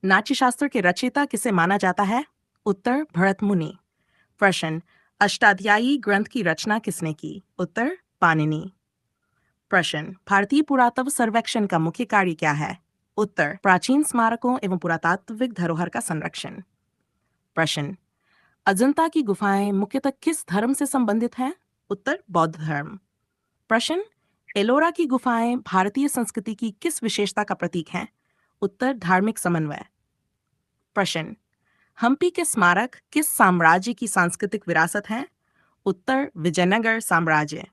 नाट्यशास्त्र के रचयिता किसे माना जाता है? उत्तर भरत मुनि। प्रश्न, अष्टाध्यायी ग्रंथ की रचना किसने की? उत्तर पाणिनि। प्रश्न, भारतीय पुरातत्व सर्वेक्षण का मुख्य कार्य क्या है? उत्तर प्राचीन स्मारकों एवं पुरातात्विक धरोहर का संरक्षण। प्रश्न, अजंता की गुफाएं मुख्यतः किस धर्म से संबंधित हैं? उत्तर बौद्ध धर्म। प्रश्न, एलोरा की गुफाएं भारतीय संस्कृति की किस विशेषता का प्रतीक हैं? उत्तर धार्मिक समन्वय। प्रश्न, हम्पी के स्मारक किस साम्राज्य की सांस्कृतिक विरासत हैं? उत्तर विजयनगर साम्राज्य।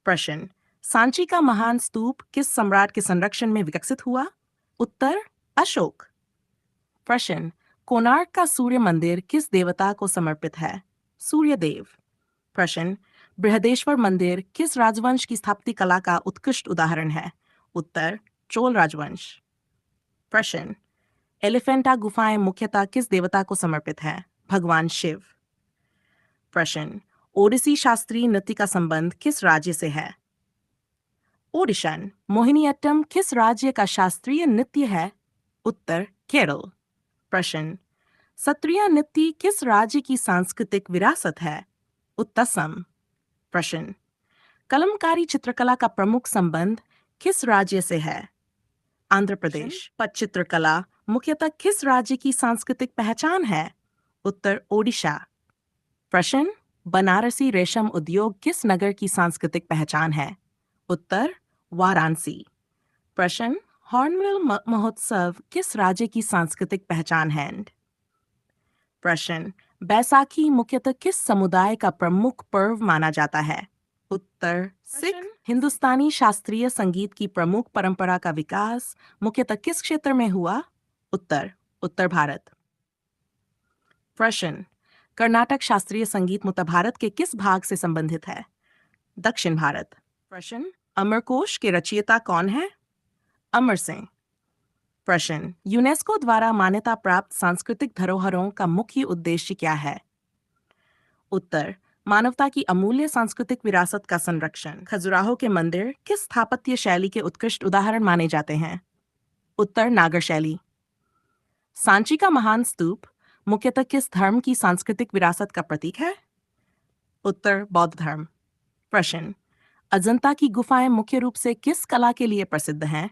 प्रश्न, सांची का महान स्तूप किस सम्राट के संरक्षण में विकसित हुआ? उत्तर अशोक। प्रश्न, कोणार्क का सूर्य मंदिर किस देवता को समर्पित है? सूर्यदेव। प्रश्न, बृहदेश्वर मंदिर किस राजवंश की स्थापत्य कला का उत्कृष्ट उदाहरण है? उत्तर चोल राजवंश। प्रश्न, एलिफेंटा गुफाएं मुख्यतः किस देवता को समर्पित है? भगवान शिव। प्रश्न, ओडिसी शास्त्रीय नृत्य का संबंध किस राज्य से है? ओडिशन। मोहिनीअट्टम किस राज्य का शास्त्रीय नृत्य है? उत्तर केरल। प्रश्न, सत्रिया नृत्य किस राज्य की सांस्कृतिक विरासत है? उत्तसम। प्रश्न, कलमकारी चित्रकला का प्रमुख संबंध किस राज्य से है? आंध्र प्रदेश। पटचित्रकला मुख्यतः किस राज्य की सांस्कृतिक पहचान है? उत्तर ओडिशा। प्रश्न, बनारसी रेशम उद्योग किस नगर की सांस्कृतिक पहचान है? उत्तर वाराणसी। प्रश्न, हॉर्नबिल महोत्सव किस राज्य की सांस्कृतिक पहचान है? प्रश्न, बैसाखी मुख्यतः किस समुदाय का प्रमुख पर्व माना जाता है? उत्तर सिख। हिंदुस्तानी शास्त्रीय संगीत की प्रमुख परंपरा का विकास मुख्यतः किस क्षेत्र में हुआ? उत्तर उत्तर भारत। प्रश्न, कर्नाटक शास्त्रीय संगीत मुख्यतः भारत के किस भाग से संबंधित है? दक्षिण भारत। प्रश्न, अमरकोश के रचयिता कौन है? अमर सिंह। प्रश्न, यूनेस्को द्वारा मान्यता प्राप्त सांस्कृतिक धरोहरों का मुख्य उद्देश्य क्या है? उत्तर मानवता की अमूल्य सांस्कृतिक विरासत का संरक्षण। खजुराहो के मंदिर किस स्थापत्य शैली के उत्कृष्ट उदाहरण माने जाते हैं? उत्तर नागर शैली। सांची का महान स्तूप मुख्यतः किस धर्म की सांस्कृतिक विरासत का प्रतीक है? उत्तर बौद्ध धर्म। प्रश्न, अजंता की गुफाएं मुख्य रूप से किस कला के लिए प्रसिद्ध हैं?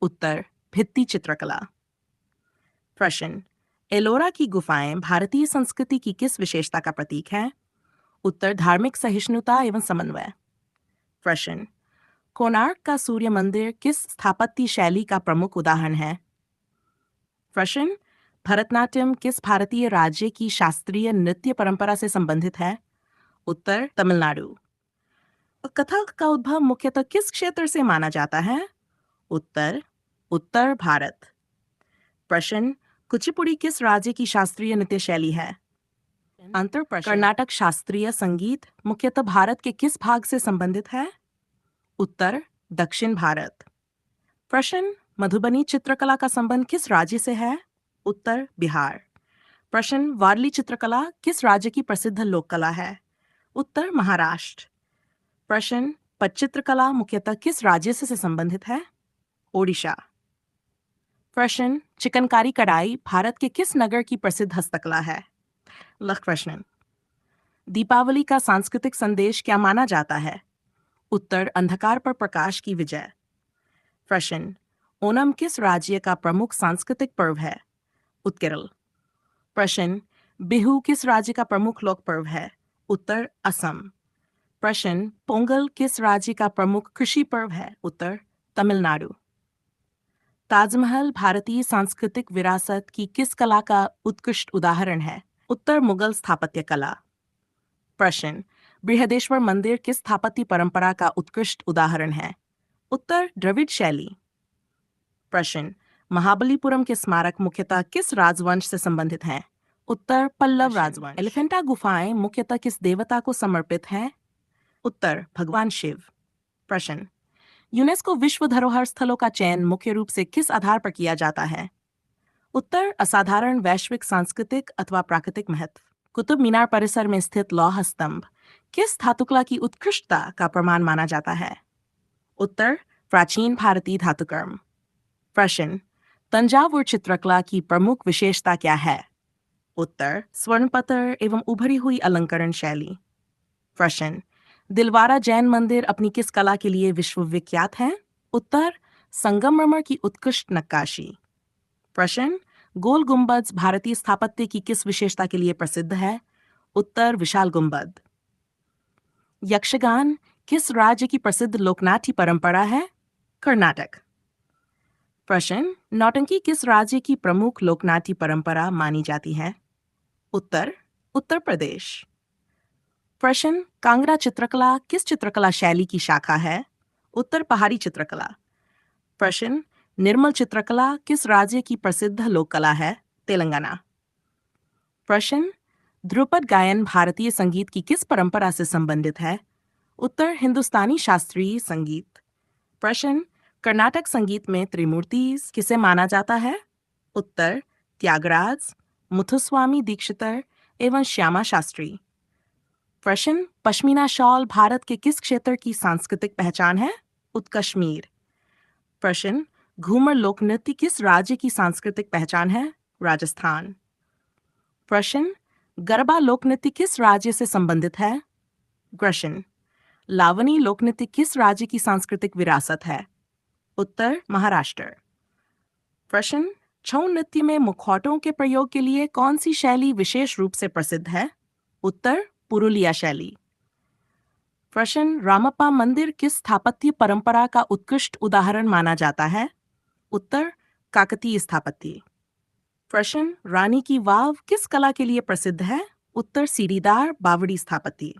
उत्तर भित्ति चित्रकला। प्रश्न, एलोरा की गुफाएं भारतीय संस्कृति की किस विशेषता का प्रतीक है? उत्तर धार्मिक सहिष्णुता एवं समन्वय। प्रश्न, कोणार्क का सूर्य मंदिर किस स्थापत्य शैली का प्रमुख उदाहरण है? प्रश्न, भरतनाट्यम किस भारतीय राज्य की शास्त्रीय नृत्य परंपरा से संबंधित है? उत्तर तमिलनाडु। कथक का उद्भव मुख्यतः किस क्षेत्र से माना जाता है? उत्तर उत्तर भारत। प्रश्न, कुचिपुड़ी किस राज्य की शास्त्रीय नृत्य शैली है? अंतर प्रश्न, कर्नाटक शास्त्रीय संगीत मुख्यतः भारत के किस भाग से संबंधित है? उत्तर दक्षिण भारत। प्रश्न, मधुबनी चित्रकला का संबंध किस राज्य से है? उत्तर बिहार। प्रश्न, वारली चित्रकला किस राज्य की प्रसिद्ध लोक कला है? उत्तर महाराष्ट्र। प्रश्न, पटचित्रकला मुख्यतः किस राज्य से संबंधित है? ओडिशा। प्रश्न, चिकनकारी कढ़ाई भारत के किस नगर की प्रसिद्ध हस्तकला है? लख प्रश्न, दीपावली का सांस्कृतिक संदेश क्या माना जाता है? उत्तर अंधकार पर प्रकाश की विजय। प्रश्न, ओणम किस राज्य का प्रमुख सांस्कृतिक पर्व है? उत्केरल। प्रश्न, बिहू किस राज्य का प्रमुख लोक पर्व है? उत्तर असम। प्रश्न, पोंगल किस राज्य का प्रमुख कृषि पर्व है? उत्तर तमिलनाडु। ताजमहल भारतीय सांस्कृतिक विरासत की किस कला का उत्कृष्ट उदाहरण है? उत्तर मुगल स्थापत्य कला। प्रश्न, बृहदेश्वर मंदिर किस स्थापत्य परंपरा का उत्कृष्ट उदाहरण है? उत्तर द्रविड़ शैली। प्रश्न, महाबलीपुरम के स्मारक मुख्यतः किस राजवंश से संबंधित हैं? उत्तर पल्लव राजवंश। एलिफेंटा गुफाएं मुख्यतः किस देवता को समर्पित हैं? उत्तर भगवान शिव। प्रश्न, यूनेस्को विश्व धरोहर स्थलों का चयन मुख्य रूप से किस आधार पर किया जाता है? उत्तर असाधारण वैश्विक सांस्कृतिक अथवा प्राकृतिक महत्व। कुतुब मीनार परिसर में स्थित लौह स्तंभ किस धातुकला की उत्कृष्टता का प्रमाण माना जाता है? उत्तर प्राचीन भारतीय धातुकर्म। प्रश्न, तंजावुर चित्रकला की प्रमुख विशेषता क्या है? उत्तर स्वर्णपत्र एवं उभरी हुई अलंकरण शैली। प्रश्न दिलवारा जैन मंदिर अपनी किस कला के लिए विश्वविख्यात है? उत्तर संगमरमर की उत्कृष्ट नक्काशी। प्रश्न गोल गुंबद भारतीय स्थापत्य की किस विशेषता के लिए प्रसिद्ध है? उत्तर विशाल गुंबद। यक्षगान किस राज्य की प्रसिद्ध लोकनाट्य परंपरा है? कर्नाटक। प्रश्न नौटंकी किस राज्य की प्रमुख लोकनाट्य परंपरा मानी जाती है? उत्तर उत्तर प्रदेश। प्रश्न कांगड़ा चित्रकला किस चित्रकला शैली की शाखा है? उत्तर पहाड़ी चित्रकला। प्रश्न निर्मल चित्रकला किस राज्य की प्रसिद्ध लोक कला है? तेलंगाना। प्रश्न ध्रुपद गायन भारतीय संगीत की किस परंपरा से संबंधित है? उत्तर हिंदुस्तानी शास्त्रीय संगीत। प्रश्न कर्नाटक संगीत में त्रिमूर्ति किसे माना जाता है? उत्तर त्यागराज, मुथुस्वामी दीक्षितर एवं श्यामा शास्त्री। प्रश्न पश्मीना शॉल भारत के किस क्षेत्र की सांस्कृतिक पहचान है? उत्कश्मीर। प्रश्न घूमर लोक नृत्य किस राज्य की सांस्कृतिक पहचान है? राजस्थान। प्रश्न गरबा लोक नृत्य किस राज्य से संबंधित है? ग्रशन। लावनी लोक नृत्य किस राज्य की सांस्कृतिक विरासत है? उत्तर महाराष्ट्र। प्रश्न छऊ नृत्य में मुखौटों के प्रयोग के लिए कौन सी शैली विशेष रूप से प्रसिद्ध है? उत्तर पुरुलिया शैली। प्रश्न रामप्पा मंदिर किस स्थापत्य परंपरा का उत्कृष्ट उदाहरण माना जाता है? उत्तर काकतीय स्थापत्य। प्रश्न रानी की वाव किस कला के लिए प्रसिद्ध है? उत्तर सीढ़ीदार बावड़ी स्थापत्य।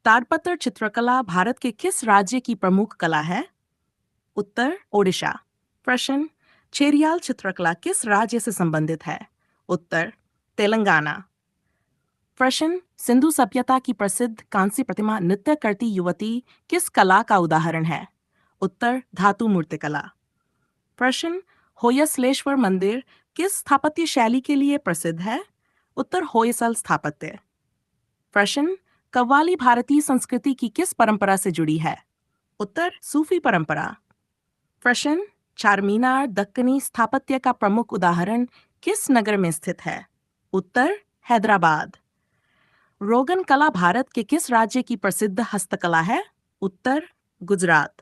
ताड़पत्र चित्रकला भारत के किस राज्य की प्रमुख कला है? उत्तर ओडिशा। प्रश्न छेरियाल चित्रकला किस राज्य से संबंधित है? उत्तर तेलंगाना। प्रश्न सिंधु सभ्यता की प्रसिद्ध कांस्य प्रतिमा नृत्य करती युवती किस कला का उदाहरण है? उत्तर धातु मूर्तिकला। प्रश्न होयसलेश्वर मंदिर किस स्थापत्य शैली के लिए प्रसिद्ध है? उत्तर होयसल स्थापत्य। प्रश्न कव्वाली भारतीय संस्कृति की किस परंपरा से जुड़ी है? उत्तर सूफी परंपरा। प्रश्न चारमीनार दक्कनी स्थापत्य का प्रमुख उदाहरण किस नगर में स्थित है? उत्तर हैदराबाद। रोगन कला भारत के किस राज्य की प्रसिद्ध हस्तकला है? उत्तर गुजरात।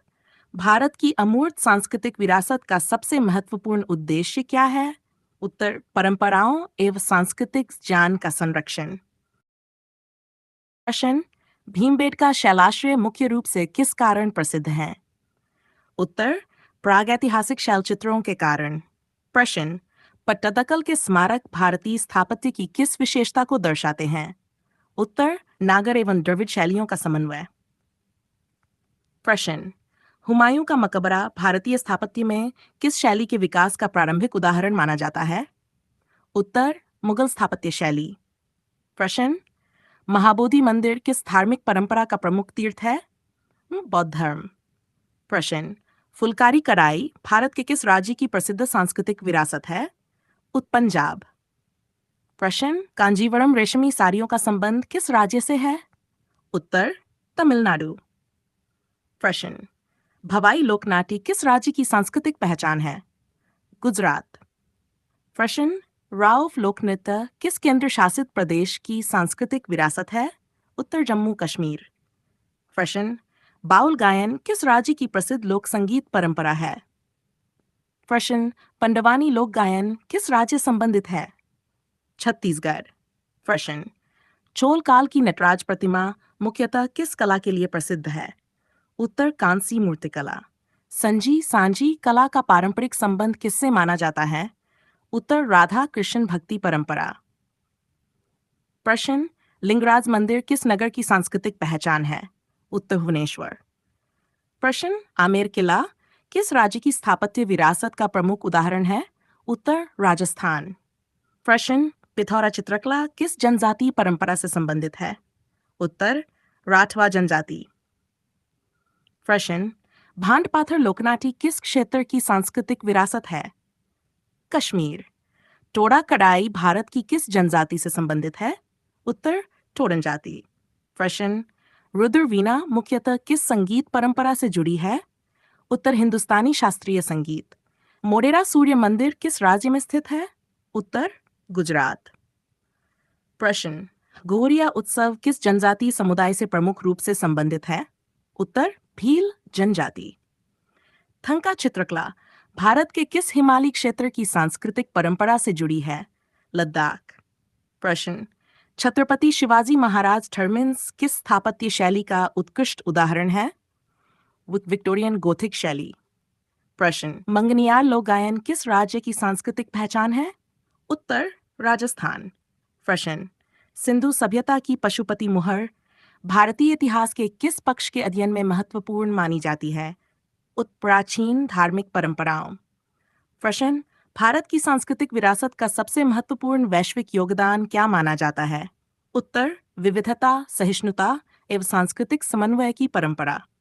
भारत की अमूर्त सांस्कृतिक विरासत का सबसे महत्वपूर्ण उद्देश्य क्या है? उत्तर परंपराओं एवं सांस्कृतिक ज्ञान का संरक्षण। प्रश्न भीमबेटका शैलाश्रय मुख्य रूप से किस कारण प्रसिद्ध है? उत्तर प्रागैतिहासिक शैलचित्रों के कारण। प्रश्न पट्टदकल के स्मारक भारतीय स्थापत्य की किस विशेषता को दर्शाते हैं? उत्तर नागर एवं द्रविड़ शैलियों का समन्वय। प्रश्न हुमायूं का मकबरा भारतीय स्थापत्य में किस शैली के विकास का प्रारंभिक उदाहरण माना जाता है? उत्तर मुगल स्थापत्य शैली। प्रश्न महाबोधि मंदिर किस धार्मिक परंपरा का प्रमुख तीर्थ है? बौद्ध धर्म। प्रश्न फुलकारी कढ़ाई भारत के किस राज्य की प्रसिद्ध सांस्कृतिक विरासत है? पंजाब। प्रश्न कांजीवरम रेशमी साड़ियों का संबंध किस राज्य से है? उत्तर तमिलनाडु। प्रश्न भवाई लोकनाट्य किस राज्य की सांस्कृतिक पहचान है? गुजरात। प्रश्न राउफ लोकनृत्य किस केंद्र शासित प्रदेश की सांस्कृतिक विरासत है? उत्तर जम्मू कश्मीर। प्रश्न बाउल गायन किस राज्य की प्रसिद्ध लोक संगीत परंपरा है? प्रश्न पंडवानी लोक गायन किस राज्य संबंधित है? छत्तीसगढ़। प्रश्न चोल काल की नटराज प्रतिमा मुख्यतः किस कला के लिए प्रसिद्ध है? उत्तर कांसी मूर्तिकला। संजी सांजी कला का पारंपरिक संबंध किससे माना जाता है? उत्तर राधा कृष्ण भक्ति परंपरा। प्रश्न लिंगराज मंदिर किस नगर की सांस्कृतिक पहचान है? उत्तर भुवनेश्वर। प्रश्न आमेर किला किस राज्य की स्थापत्य विरासत का प्रमुख उदाहरण है? उत्तर राजस्थान। प्रश्न पिथौरा चित्रकला किस जनजातीय परंपरा से संबंधित है? उत्तर राठवा जनजाति। प्रश्न भांड-पाथर लोकनाट्य किस क्षेत्र की सांस्कृतिक विरासत है? कश्मीर। टोड़ा कढ़ाई भारत की किस जनजाति से संबंधित है? उत्तर टोडन जाति। प्रश्न रुद्र वीणा मुख्यतः किस संगीत परंपरा से जुड़ी है? उत्तर हिंदुस्तानी शास्त्रीय संगीत। मोढेरा सूर्य मंदिर किस राज्य में स्थित है? उत्तर गुजरात। प्रश्न, गोरिया उत्सव किस जनजातीय समुदाय से प्रमुख रूप से संबंधित है? उत्तर भील जनजाति। थंका चित्रकला भारत के किस हिमालयी क्षेत्र की सांस्कृतिक परंपरा से जुड़ी है? लद्दाख। प्रश्न, छत्रपति शिवाजी महाराज टर्मिन्स किस स्थापत्य शैली का उत्कृष्ट उदाहरण है? विक्टोरियन गोथिक शैली। प्रश्न, मंगनियार लोक गायन किस राज्य की सांस्कृतिक पहचान है? उत्तर राजस्थान। प्रश्न, सिंधु सभ्यता की पशुपति मुहर भारतीय इतिहास के किस पक्ष के अध्ययन में महत्वपूर्ण मानी जाती है? प्राचीन धार्मिक परंपराओं। प्रश्न, भारत की सांस्कृतिक विरासत का सबसे महत्वपूर्ण वैश्विक योगदान क्या माना जाता है? उत्तर विविधता, सहिष्णुता एवं सांस्कृतिक समन्वय की परंपरा।